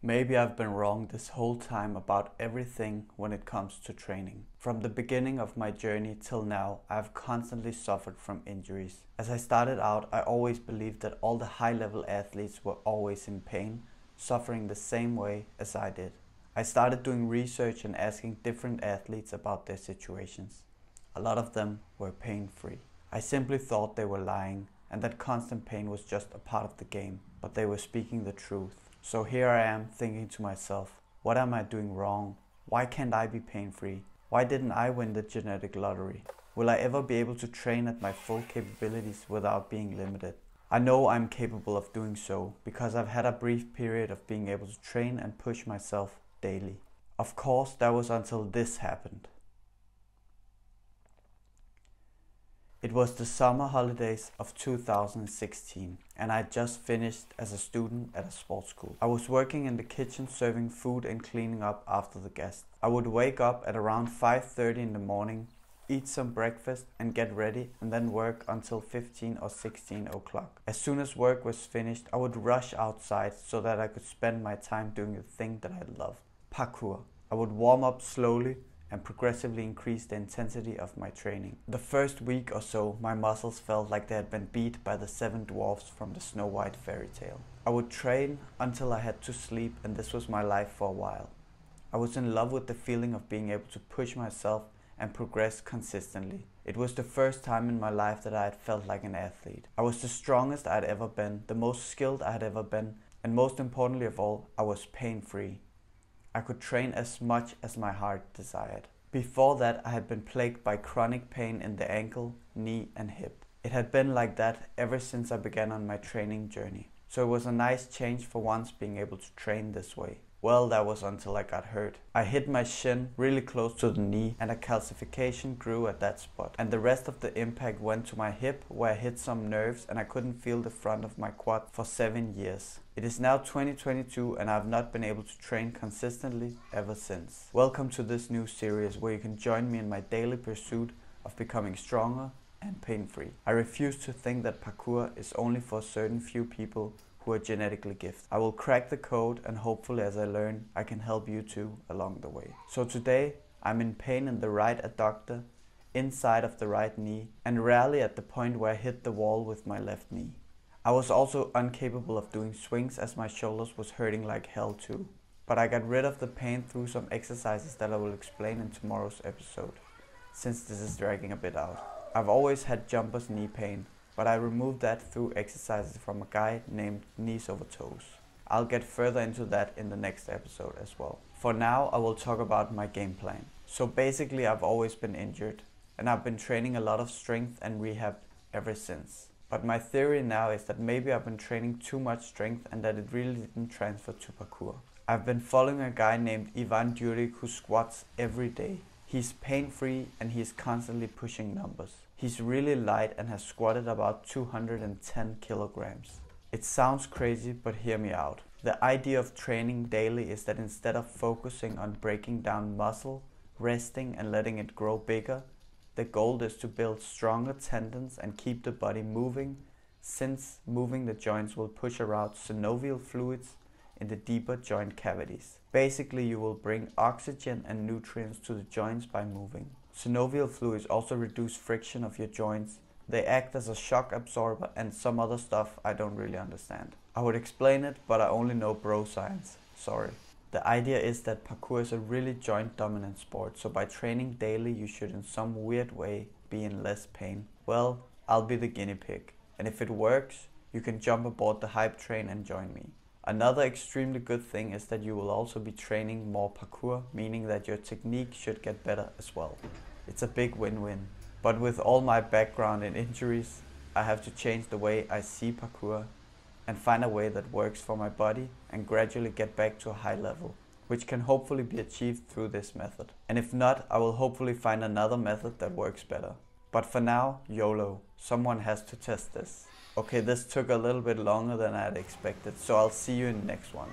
Maybe I've been wrong this whole time about everything when it comes to training. From the beginning of my journey till now, I've constantly suffered from injuries. As I started out, I always believed that all the high-level athletes were always in pain, suffering the same way as I did. I started doing research and asking different athletes about their situations. A lot of them were pain-free. I simply thought they were lying and that constant pain was just a part of the game, but they were speaking the truth. So here I am thinking to myself, what am I doing wrong? Why can't I be pain-free? Why didn't I win the genetic lottery? Will I ever be able to train at my full capabilities without being limited? I know I'm capable of doing so because I've had a brief period of being able to train and push myself daily. Of course, that was until this happened. It was the summer holidays of 2016 and I had just finished as a student at a sports school. I was working in the kitchen serving food and cleaning up after the guests. I would wake up at around 5:30 in the morning, eat some breakfast and get ready and then work until 15 or 16 o'clock. As soon as work was finished, I would rush outside so that I could spend my time doing the thing that I loved, parkour. I would warm up slowly and progressively increase the intensity of my training. The first week or so, my muscles felt like they had been beat by the 7 dwarfs from the Snow White fairy tale. I would train until I had to sleep and this was my life for a while. I was in love with the feeling of being able to push myself and progress consistently. It was the first time in my life that I had felt like an athlete. I was the strongest I had ever been, the most skilled I had ever been, and most importantly of all, I was pain-free. I could train as much as my heart desired. Before that, I had been plagued by chronic pain in the ankle, knee and hip. It had been like that ever since I began on my training journey. So it was a nice change for once being able to train this way. Well, that was until I got hurt. I hit my shin really close to the knee and a calcification grew at that spot. And the rest of the impact went to my hip where I hit some nerves and I couldn't feel the front of my quad for 7 years. It is now 2022 and I have not been able to train consistently ever since. Welcome to this new series where you can join me in my daily pursuit of becoming stronger and pain-free. I refuse to think that parkour is only for a certain few people who are genetically gifted. I will crack the code and hopefully as I learn, I can help you too along the way. So today, I'm in pain in the right adductor, inside of the right knee, and rarely at the point where I hit the wall with my left knee. I was also incapable of doing swings as my shoulders was hurting like hell too. But I got rid of the pain through some exercises that I will explain in tomorrow's episode, since this is dragging a bit out. I've always had jumper's knee pain, but I removed that through exercises from a guy named Knees Over Toes. I'll get further into that in the next episode as well. For now, I will talk about my game plan. So basically, I've always been injured, and I've been training a lot of strength and rehab ever since. But my theory now is that maybe I've been training too much strength and that it really didn't transfer to parkour. I've been following a guy named Ivan Duric who squats every day. He's pain-free and he's constantly pushing numbers. He's really light and has squatted about 210 kilograms. It sounds crazy, but hear me out. The idea of training daily is that instead of focusing on breaking down muscle, resting and letting it grow bigger, the goal is to build stronger tendons and keep the body moving, since moving the joints will push around synovial fluids in the deeper joint cavities. Basically, you will bring oxygen and nutrients to the joints by moving. Synovial fluids also reduce friction of your joints. They act as a shock absorber and some other stuff I don't really understand. I would explain it, but I only know bro science. Sorry. The idea is that parkour is a really joint dominant sport, so by training daily you should in some weird way be in less pain. Well, I'll be the guinea pig. And if it works, you can jump aboard the hype train and join me. Another extremely good thing is that you will also be training more parkour, meaning that your technique should get better as well. It's a big win-win. But with all my background in injuries, I have to change the way I see parkour and find a way that works for my body and gradually get back to a high level, which can hopefully be achieved through this method. And if not, I will hopefully find another method that works better. But for now, YOLO, someone has to test this. Okay, this took a little bit longer than I had expected, so I'll see you in the next one.